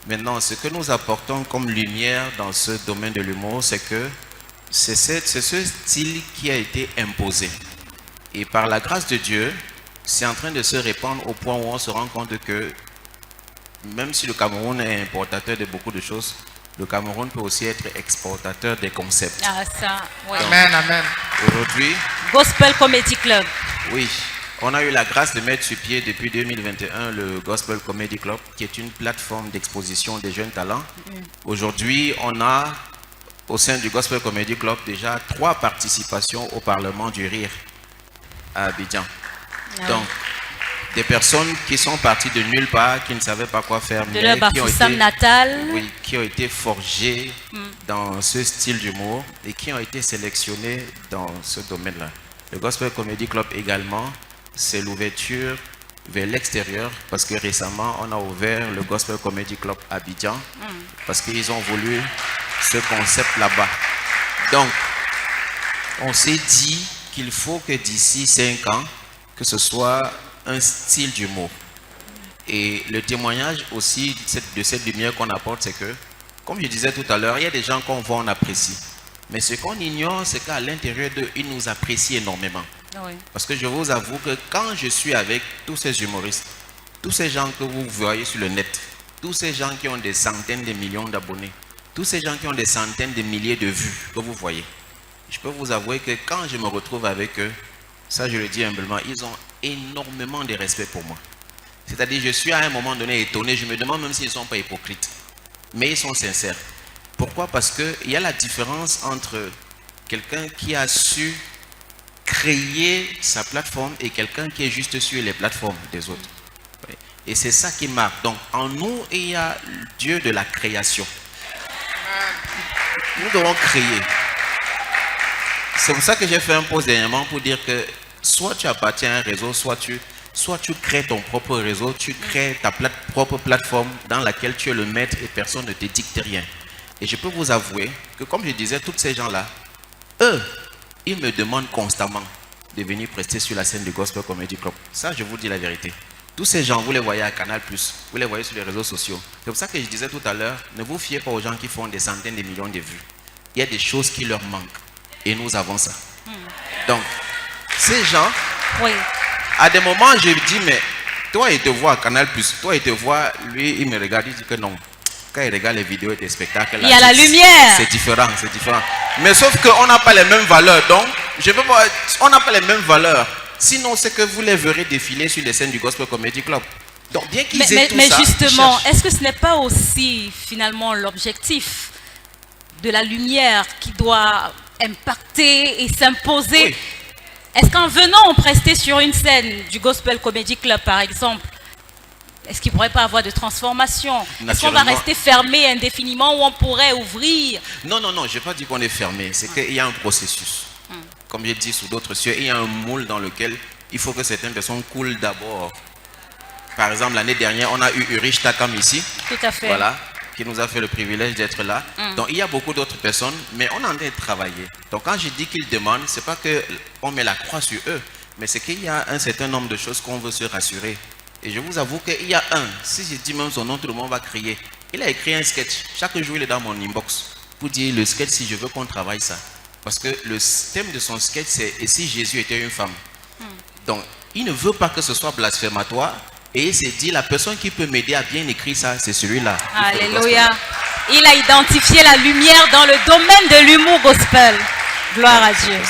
Maintenant, ce que nous apportons comme lumière dans ce domaine de l'humour, c'est que c'est ce style qui a été imposé. Et par la grâce de Dieu, c'est en train de se répandre au point où on se rend compte que même si le Cameroun est importateur de beaucoup de choses, le Cameroun peut aussi être exportateur des concepts. Ah, ça, ouais. Amen, amen. Aujourd'hui, Gospel Comedy Club. Oui, on a eu la grâce de mettre sur pied depuis 2021 le Gospel Comedy Club, qui est une plateforme d'exposition des jeunes talents. Aujourd'hui, on a au sein du Gospel Comedy Club déjà 3 participations au Parlement du Rire à Abidjan. Donc, des personnes qui sont parties de nulle part, qui ne savaient pas quoi faire, de leur baptême natal. Oui, qui ont été forgées dans ce style d'humour et qui ont été sélectionnées dans ce domaine-là. Le Gospel Comedy Club également, c'est l'ouverture vers l'extérieur parce que récemment, on a ouvert le Gospel Comedy Club à Abidjan parce qu'ils ont voulu ce concept là-bas. Donc, on s'est dit qu'il faut que d'ici 5 ans, que ce soit un style d'humour. Et le témoignage aussi de cette lumière qu'on apporte, c'est que, comme je disais tout à l'heure, il y a des gens qu'on voit, on apprécie. Mais ce qu'on ignore, c'est qu'à l'intérieur d'eux, ils nous apprécient énormément. Oui. Parce que je vous avoue que quand je suis avec tous ces humoristes, tous ces gens que vous voyez sur le net, tous ces gens qui ont des centaines de millions d'abonnés, tous ces gens qui ont des centaines de milliers de vues que vous voyez, je peux vous avouer que quand je me retrouve avec eux, ça je le dis humblement, ils ont énormément de respect pour moi. C'est-à-dire, je suis à un moment donné étonné, je me demande même s'ils ne sont pas hypocrites. Mais ils sont sincères. Pourquoi? Parce qu'il y a la différence entre quelqu'un qui a su créer sa plateforme et quelqu'un qui est juste sur les plateformes des autres. Oui. Et c'est ça qui marque. Donc, en nous, il y a Dieu de la création. Nous devons créer. C'est pour ça que j'ai fait un pause dernièrement pour dire que soit tu appartiens à un réseau, soit tu crées ton propre réseau, tu crées ta propre plateforme dans laquelle tu es le maître et personne ne te dicte rien. Et je peux vous avouer que, comme je disais, tous ces gens-là, eux, ils me demandent constamment de venir prester sur la scène du Gospel Comedy Club. Ça, je vous dis la vérité. Tous ces gens, vous les voyez à Canal+, vous les voyez sur les réseaux sociaux. C'est pour ça que je disais tout à l'heure, ne vous fiez pas aux gens qui font des centaines de millions de vues. Il y a des choses qui leur manquent. Et nous avons ça. Donc, ces gens, Oui. à des moments, je dis, mais toi, il te voit à Canal+, toi, il te voit, lui, il me regarde, il dit que non. Quand il regarde les vidéos et les spectacles, Il y a la lumière. c'est différent, c'est différent. Mais sauf qu'on n'a pas les mêmes valeurs. Donc, je peux pas, on n'a pas les mêmes valeurs. Sinon, c'est que vous les verrez défiler sur les scènes du Gospel Comedy Club. Donc, bien qu'ils aient tout mais ça, justement, ils cherchent. est-ce que ce n'est pas aussi finalement l'objectif de la lumière qui doit impacter et s'imposer? Oui. Est-ce qu'en venant prester sur une scène du Gospel Comedy Club, par exemple, est-ce qu'il ne pourrait pas avoir de transformation? Est-ce qu'on va Naturellement. rester fermé indéfiniment ou on pourrait ouvrir? Non, non, non, je n'ai pas dit qu'on est fermé. C'est qu'il y a un processus. Comme je dis sous d'autres cieux, il y a un moule dans lequel il faut que certaines personnes coulent d'abord. Par exemple, l'année dernière, on a eu Urich Takam ici. Tout à fait. Voilà, qui nous a fait le privilège d'être là. Donc, il y a beaucoup d'autres personnes, mais on est en train de travailler. Donc, quand je dis qu'ils demandent, ce n'est pas qu'on met la croix sur eux, mais c'est qu'il y a un certain nombre de choses qu'on veut se rassurer. Et je vous avoue qu'il y a si je dis même son nom, tout le monde va crier. Il a écrit un sketch. Chaque jour, il est dans mon inbox pour dire le sketch si je veux qu'on travaille ça. Parce que le thème de son sketch, c'est « Et si Jésus était une femme ?» Donc, il ne veut pas que ce soit blasphématoire. Et il s'est dit, la personne qui peut m'aider à bien écrire ça, c'est celui-là. Alléluia. Il a identifié la lumière dans le domaine de l'humour gospel. Gloire à Dieu.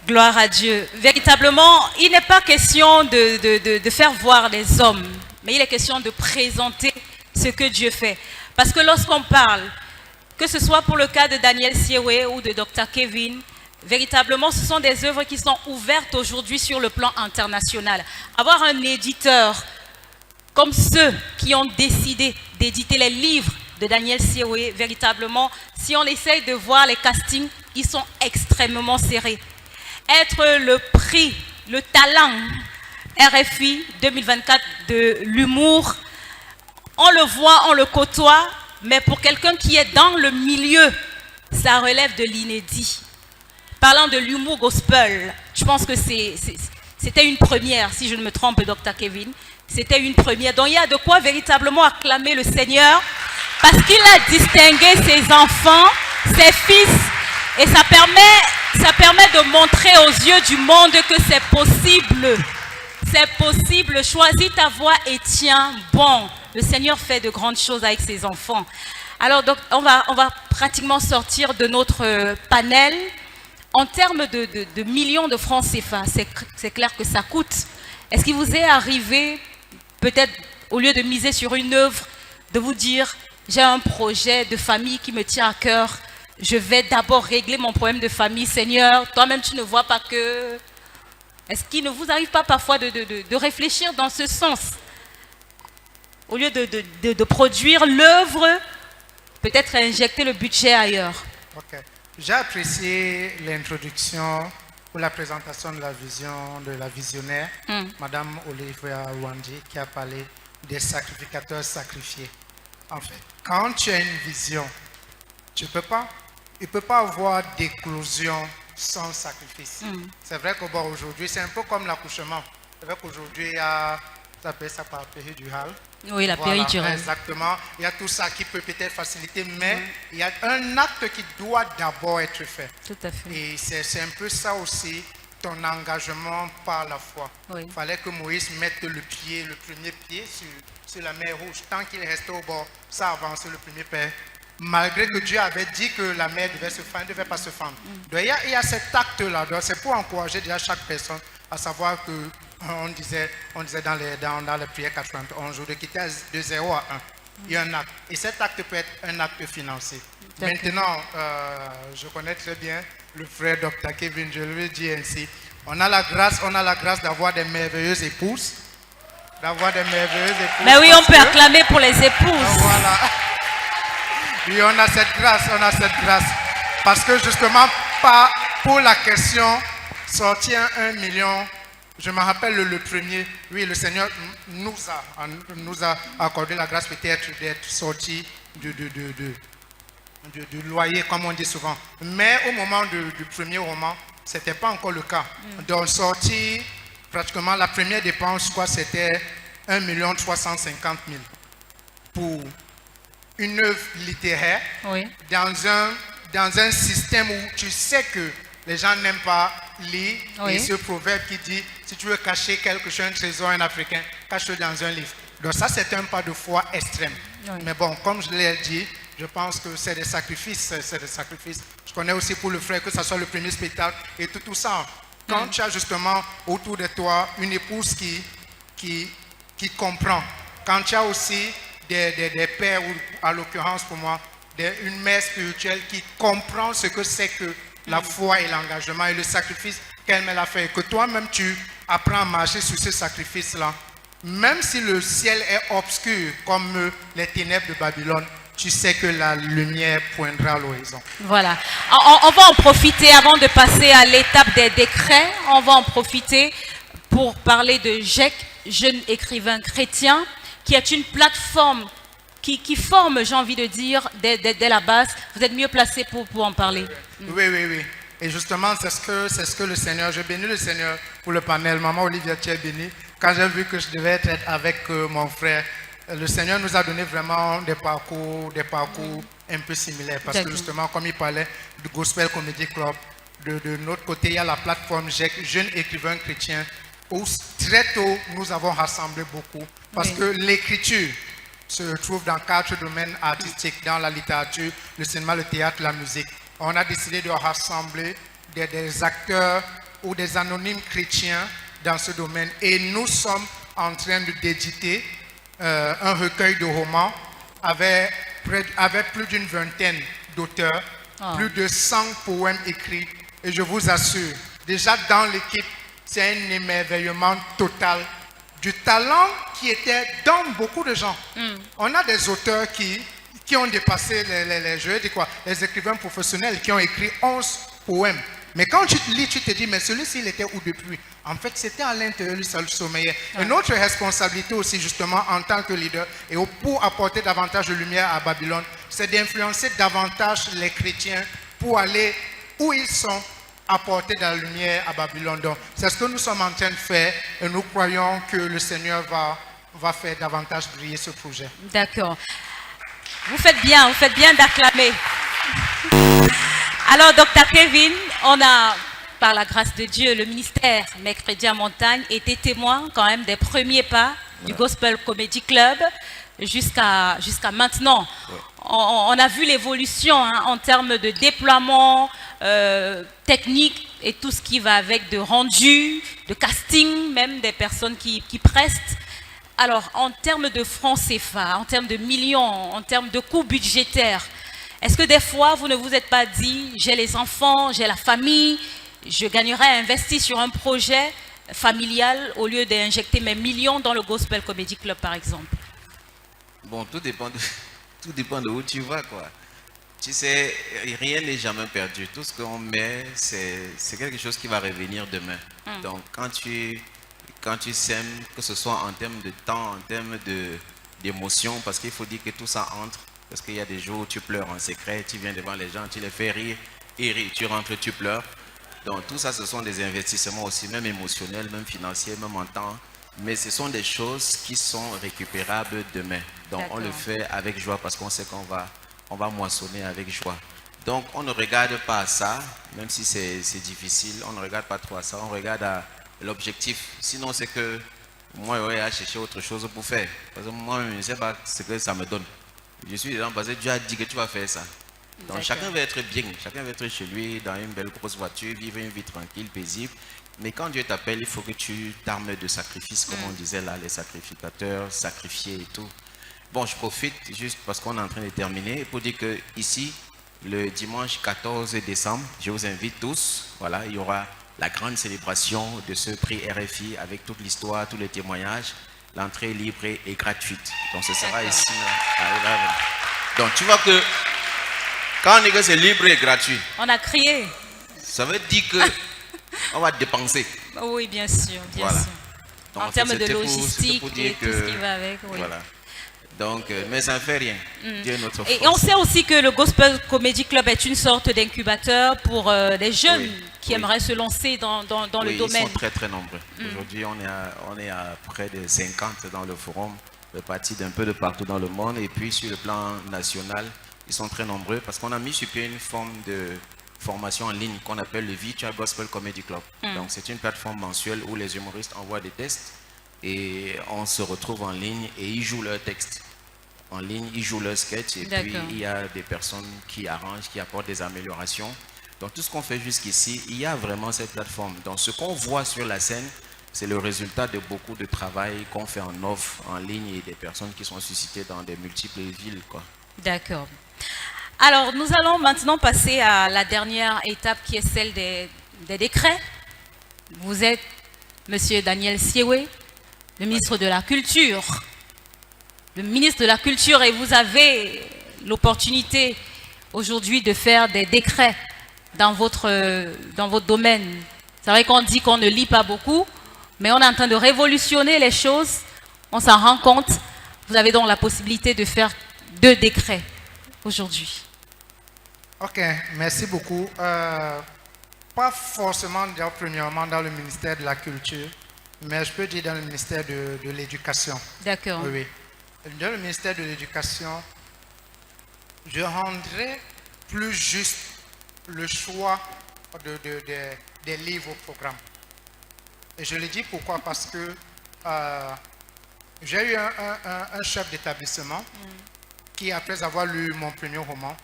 Gloire à Dieu. Véritablement, il n'est pas question de faire voir les hommes, mais il est question de présenter ce que Dieu fait. Parce que lorsqu'on parle, que ce soit pour le cas de Daniel Siewe ou de Dr. Kevin, véritablement, ce sont des œuvres qui sont ouvertes aujourd'hui sur le plan international. Avoir un éditeur comme ceux qui ont décidé d'éditer les livres de Daniel Siewe, véritablement, si on essaye de voir les castings, ils sont extrêmement serrés. Être le prix, le talent RFI 2024 de l'humour, on le voit, on le côtoie, mais pour quelqu'un qui est dans le milieu, ça relève de l'inédit. Parlant de l'humour gospel, je pense que c'était une première, si je ne me trompe, Dr. Kevin. C'était une première. Donc il y a de quoi véritablement acclamer le Seigneur parce qu'il a distingué ses enfants, ses fils, et ça permet de montrer aux yeux du monde que c'est possible. C'est possible. Choisis ta voie et tiens bon. Le Seigneur fait de grandes choses avec ses enfants. Alors donc, on va pratiquement sortir de notre panel. En termes de millions de francs CFA, c'est clair que ça coûte. Est-ce qu'il vous est arrivé, peut-être au lieu de miser sur une œuvre, de vous dire, j'ai un projet de famille qui me tient à cœur, je vais d'abord régler mon problème de famille, Seigneur, toi-même tu ne vois pas que... Est-ce qu'il ne vous arrive pas parfois de réfléchir dans ce sens? Au lieu de produire l'œuvre, peut-être injecter le budget ailleurs. Ok. J'ai apprécié l'introduction pour la présentation de la vision de la visionnaire, Madame Olivia Rwandi, qui a parlé des sacrificateurs sacrifiés. En fait, quand tu as une vision, il ne peut pas avoir d'éclosion sans sacrifice. C'est vrai qu'aujourd'hui, c'est un peu comme l'accouchement. C'est vrai qu'aujourd'hui, il y a, ça s'appelle ça par péridurale. Oui, la péridurale. Exactement. Il y a tout ça qui peut peut-être faciliter, mais il y a un acte qui doit d'abord être fait. Tout à fait. Et c'est un peu ça aussi, ton engagement par la foi. Il fallait que Moïse mette le premier pied sur la mer Rouge. Tant qu'il restait au bord, ça avançait le premier pas. Malgré que Dieu avait dit que la mer devait se fendre, ne devait pas se fendre. Donc il y a cet acte-là. C'est pour encourager déjà chaque personne à savoir que on disait dans les prières 91 jours de quitter de 0 à 1. Il y a un acte. Et cet acte peut être un acte financier. Maintenant, je connais très bien le frère Dr. Kevin, je lui dis ainsi. On a la grâce d'avoir des merveilleuses épouses. Mais oui, on peut acclamer pour les épouses. Voilà. Oui, on a cette grâce. Parce que justement, pas pour la question, sortir 1 million, je me rappelle le premier, oui, le Seigneur nous a accordé la grâce peut-être d'être sorti du loyer, comme on dit souvent. Mais au moment du premier roman, ce n'était pas encore le cas. Donc, sorti, pratiquement la première dépense, je crois, c'était 1 350 000 pour une œuvre littéraire dans un système où tu sais que les gens n'aiment pas lire. Et ce proverbe qui dit, si tu veux cacher quelque chose, un trésor en africain, cache-le dans un livre. Donc ça, c'est un pas de foi extrême. Mais bon, comme je l'ai dit, je pense que c'est des sacrifices. Je connais aussi pour le frère que ce soit le premier spectacle et tout ça. Quand tu as justement autour de toi une épouse qui comprend, quand tu as aussi des pères, ou à l'occurrence pour moi, une mère spirituelle qui comprend ce que c'est que la foi et l'engagement et le sacrifice qu'elle met à faire, et que toi-même tu apprends à marcher sur ce sacrifice-là, même si le ciel est obscur comme les ténèbres de Babylone, tu sais que la lumière poindra à l'horizon. Voilà. On va en profiter avant de passer à l'étape des décrets. On va en profiter pour parler de GEC, Jeune Écrivain Chrétien, qui est une plateforme qui forme, j'ai envie de dire, dès la base. Vous êtes mieux placé pour en parler. Oui. Et justement, c'est ce que le Seigneur, je bénis le Seigneur pour le panel. Maman Olivia, tu es bénie. Quand j'ai vu que je devais être avec mon frère, le Seigneur nous a donné vraiment des parcours un peu similaires. Parce que justement, comme il parlait du Gospel Comedy Club, de notre côté, il y a la plateforme GEC, Jeune Écrivain Chrétien, où très tôt, nous avons rassemblé beaucoup. Parce que l'écriture se trouve dans 4 domaines artistiques, dans la littérature, le cinéma, le théâtre, la musique. On a décidé de rassembler des acteurs ou des anonymes chrétiens dans ce domaine. Et nous sommes en train d'éditer un recueil de romans avec plus d'une vingtaine d'auteurs, plus de 100 poèmes écrits. Et je vous assure, déjà dans l'équipe, c'est un émerveillement total du talent qui était dans beaucoup de gens. On a des auteurs qui ont dépassé les écrivains professionnels qui ont écrit 11 poèmes. Mais quand tu lis, tu te dis, mais celui-ci, il était où depuis? En fait, c'était à l'intérieur, lui, ça le sommeillait. Et notre responsabilité aussi, justement, en tant que leader, et pour apporter davantage de lumière à Babylone, c'est d'influencer davantage les chrétiens pour aller où ils sont, apporter de la lumière à Babylone. Donc, c'est ce que nous sommes en train de faire et nous croyons que le Seigneur va faire davantage briller ce projet. D'accord. Vous faites bien d'acclamer. Alors, Dr. Kevin, on a, par la grâce de Dieu, le ministère Mercredi à Montagne était témoin quand même des premiers pas du Gospel Comedy Club jusqu'à maintenant. On a vu l'évolution en termes de déploiement technique et tout ce qui va avec, de rendu, de casting, même des personnes qui prestent. Alors, en termes de francs CFA, en termes de millions, en termes de coûts budgétaires, est-ce que des fois, vous ne vous êtes pas dit, j'ai les enfants, j'ai la famille, je gagnerais à investir sur un projet familial au lieu d'injecter mes millions dans le Gospel Comedy Club, par exemple? Bon, tout dépend de où tu vas, quoi. Tu sais, rien n'est jamais perdu. Tout ce qu'on met, c'est quelque chose qui va revenir demain. Donc, quand tu sèmes, que ce soit en termes de temps, en termes d'émotion, parce qu'il faut dire que tout ça entre, parce qu'il y a des jours où tu pleures en secret, tu viens devant les gens, tu les fais rire, ils rient, tu rentres, tu pleures. Donc, tout ça, ce sont des investissements aussi, même émotionnels, même financiers, même en temps. Mais ce sont des choses qui sont récupérables demain. Donc, on le fait avec joie parce qu'on sait qu'on va moissonner avec joie. Donc, on ne regarde pas à ça, même si c'est difficile, on ne regarde pas trop à ça, on regarde à l'objectif. Sinon, c'est que moi, j'aurais à chercher autre chose pour faire. Parce que moi, je ne sais pas ce que ça me donne. Je suis dedans parce que Dieu a dit que tu vas faire ça. Donc, chacun veut être bien, chacun veut être chez lui, dans une belle grosse voiture, vivre une vie tranquille, paisible. Mais quand Dieu t'appelle, il faut que tu t'armes de sacrifices, comme on disait là, les sacrificateurs, sacrifiés et tout. Bon, je profite juste parce qu'on est en train de terminer pour dire que ici, le dimanche 14 décembre, je vous invite tous. Voilà, il y aura la grande célébration de ce prix RFI avec toute l'histoire, tous les témoignages. L'entrée est libre et gratuite. Donc, ce sera ici. Donc, tu vois que quand on dit que c'est libre et gratuit, On a crié. ça veut dire que on va dépenser. Oui, bien sûr, bien Voilà. sûr. Donc, En termes de c'était logistique pour et dire tout ce qui va avec. Oui. Voilà. Donc, mais ça ne fait rien. Dieu est notre force. Et on sait aussi que le Gospel Comedy Club est une sorte d'incubateur pour les jeunes qui aimeraient se lancer dans le domaine. Ils sont très très nombreux. Aujourd'hui, on est à près de 50 dans le forum, répartis d'un peu de partout dans le monde. Et puis sur le plan national, ils sont très nombreux parce qu'on a mis sur pied une forme de formation en ligne qu'on appelle le Virtual Gospel Comedy Club. Donc c'est une plateforme mensuelle où les humoristes envoient des tests et on se retrouve en ligne et ils jouent leurs textes. En ligne, ils jouent leurs sketchs et puis il y a des personnes qui arrangent, qui apportent des améliorations. Donc tout ce qu'on fait jusqu'ici, il y a vraiment cette plateforme. Donc ce qu'on voit sur la scène, c'est le résultat de beaucoup de travail qu'on fait en offre, en ligne et des personnes qui sont suscitées dans des multiples villes, quoi. D'accord. Alors, nous allons maintenant passer à la dernière étape qui est celle des décrets. Vous êtes Monsieur Daniel Siewe, le ministre de la Culture. Le ministre de la Culture, et vous avez l'opportunité aujourd'hui de faire des décrets dans votre domaine. C'est vrai qu'on dit qu'on ne lit pas beaucoup, mais on est en train de révolutionner les choses. On s'en rend compte. Vous avez donc la possibilité de faire 2 décrets aujourd'hui. Ok, merci beaucoup. Pas forcément premièrement dans le ministère de la Culture, mais je peux dire dans le ministère de l'Éducation. D'accord. Oui, oui. Dans le ministère de l'Éducation, je rendrai plus juste le choix des livres au programme. Et je le dis pourquoi? Parce que j'ai eu un chef d'établissement qui, après avoir lu mon premier roman,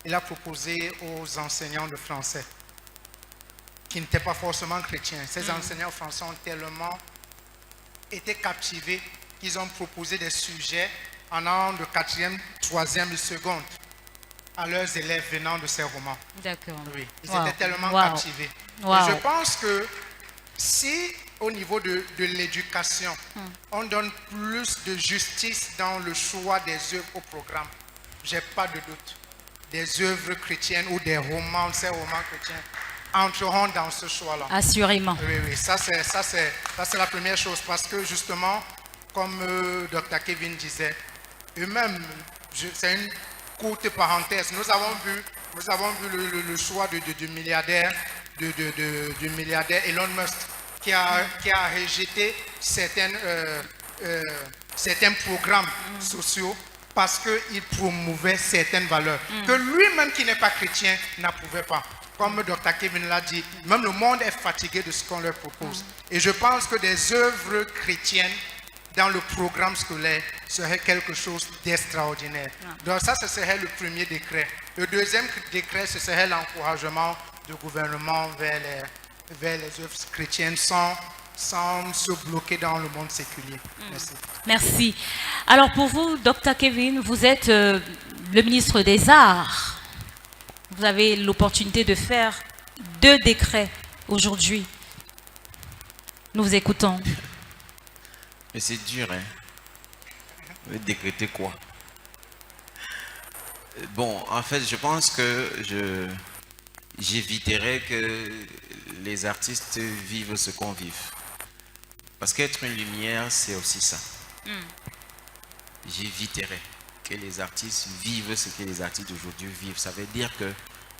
il a proposé aux enseignants de français qui n'étaient pas forcément chrétiens. Ces enseignants français ont tellement été captivés qu'ils ont proposé des sujets en an de 4e, 3e et seconde à leurs élèves venant de ces romans. D'accord. Oui, ils étaient tellement captivés. Et je pense que si au niveau de l'éducation, on donne plus de justice dans le choix des œuvres au programme, j'ai pas de doute. Des œuvres chrétiennes ou des romans, ces romans chrétiens, entreront dans ce choix-là. Assurément. Oui, oui, ça c'est la première chose parce que justement, comme Dr. Kevin disait, eux-mêmes, c'est une courte parenthèse, nous avons vu le choix du milliardaire Elon Musk qui a rejeté certains programmes sociaux parce qu'il promouvait certaines valeurs que lui-même qui n'est pas chrétien n'approuvait pas. Comme Dr. Kevin l'a dit, même le monde est fatigué de ce qu'on leur propose. Et je pense que des œuvres chrétiennes dans le programme scolaire serait quelque chose d'extraordinaire. Donc ça, ce serait le premier décret. Le deuxième décret, ce serait l'encouragement du gouvernement vers les œuvres chrétiennes sans se bloquer dans le monde séculier. Merci. Merci. Alors pour vous, Dr. Kevin, vous êtes le ministre des Arts. Vous avez l'opportunité de faire 2 décrets aujourd'hui. Nous vous écoutons. Mais c'est dur, hein. Vous décréter quoi? Bon, en fait, je pense que j'éviterais que les artistes vivent ce qu'on vit. Parce qu'être une lumière, c'est aussi ça. J'éviterais que les artistes vivent ce que les artistes d'aujourd'hui vivent. Ça veut dire que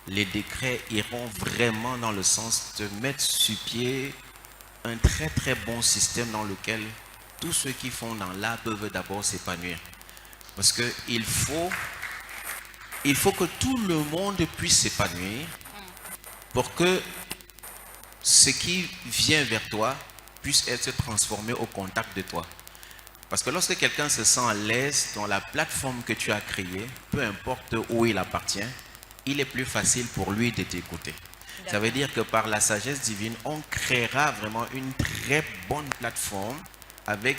les décrets iront vraiment dans le sens de mettre sur pied un très très bon système dans lequel tous ceux qui font dans l'art peuvent d'abord s'épanouir. Parce qu'il faut que tout le monde puisse s'épanouir pour que ce qui vient vers toi puisse être transformé au contact de toi. Parce que lorsque quelqu'un se sent à l'aise dans la plateforme que tu as créée, peu importe où il appartient, il est plus facile pour lui de t'écouter. Ça veut dire que par la sagesse divine, on créera vraiment une très bonne plateforme avec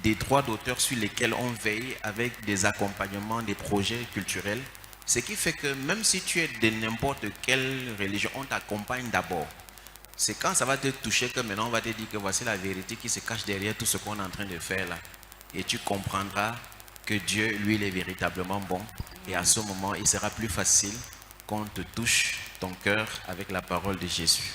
des droits d'auteur sur lesquels on veille, avec des accompagnements, des projets culturels. Ce qui fait que même si tu es de n'importe quelle religion, on t'accompagne d'abord. C'est quand ça va te toucher que maintenant on va te dire que voici la vérité qui se cache derrière tout ce qu'on est en train de faire là. Et tu comprendras que Dieu, lui, il est véritablement bon. Et à ce moment, il sera plus facile qu'on te touche ton cœur avec la parole de Jésus.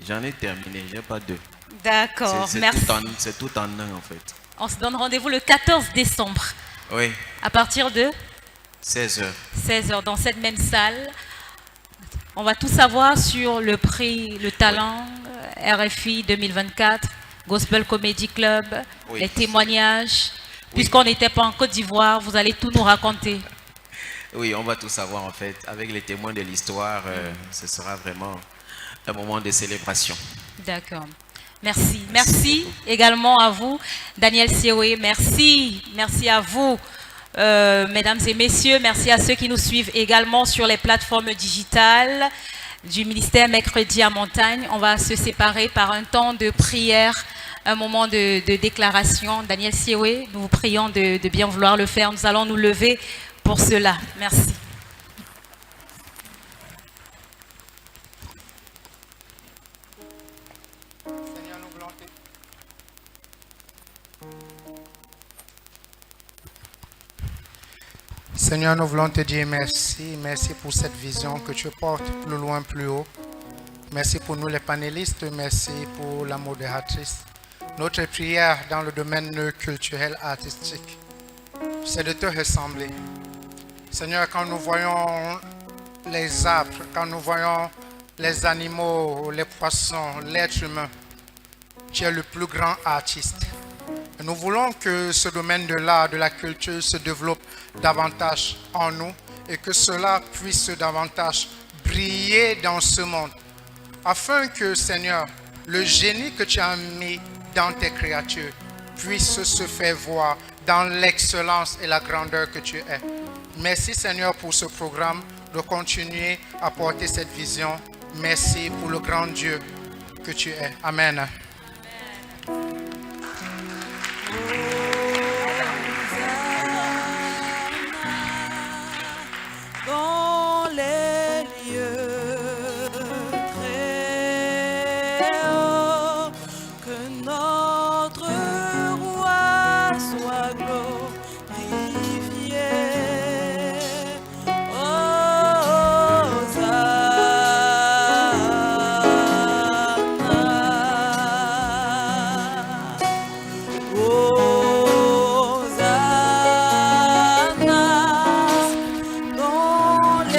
J'en ai terminé, j'ai pas deux. D'accord, merci. C'est tout en un en fait. On se donne rendez-vous le 14 décembre. Oui. À partir de 16h. 16h dans cette même salle. On va tout savoir sur le prix, le talent, RFI 2024, Gospel Comedy Club, Oui. les témoignages. Oui. Puisqu'on n'était pas en Côte d'Ivoire, vous allez tout nous raconter. Oui, on va tout savoir en fait. Avec les témoins de l'histoire, ce sera vraiment un moment de célébration. D'accord. Merci. Merci également à vous, Daniel Sioué. Merci. Merci à vous, mesdames et messieurs. Merci à ceux qui nous suivent également sur les plateformes digitales du ministère Mercredi à Montagne. On va se séparer par un temps de prière, un moment de déclaration. Daniel Sioué, nous vous prions de bien vouloir le faire. Nous allons nous lever pour cela. Merci. Seigneur, nous voulons te dire merci. Merci pour cette vision que tu portes plus loin, plus haut. Merci pour nous les panélistes. Merci pour la modératrice. Notre prière dans le domaine culturel artistique, c'est de te ressembler. Seigneur, quand nous voyons les arbres, quand nous voyons les animaux, les poissons, l'être humain, tu es le plus grand artiste. Et nous voulons que ce domaine de l'art, de la culture se développe davantage en nous et que cela puisse davantage briller dans ce monde. Afin que, Seigneur, le génie que tu as mis dans tes créatures puisse se faire voir dans l'excellence et la grandeur que tu es. Merci, Seigneur, pour ce programme, de continuer à porter cette vision. Merci pour le grand Dieu que tu es. Amen.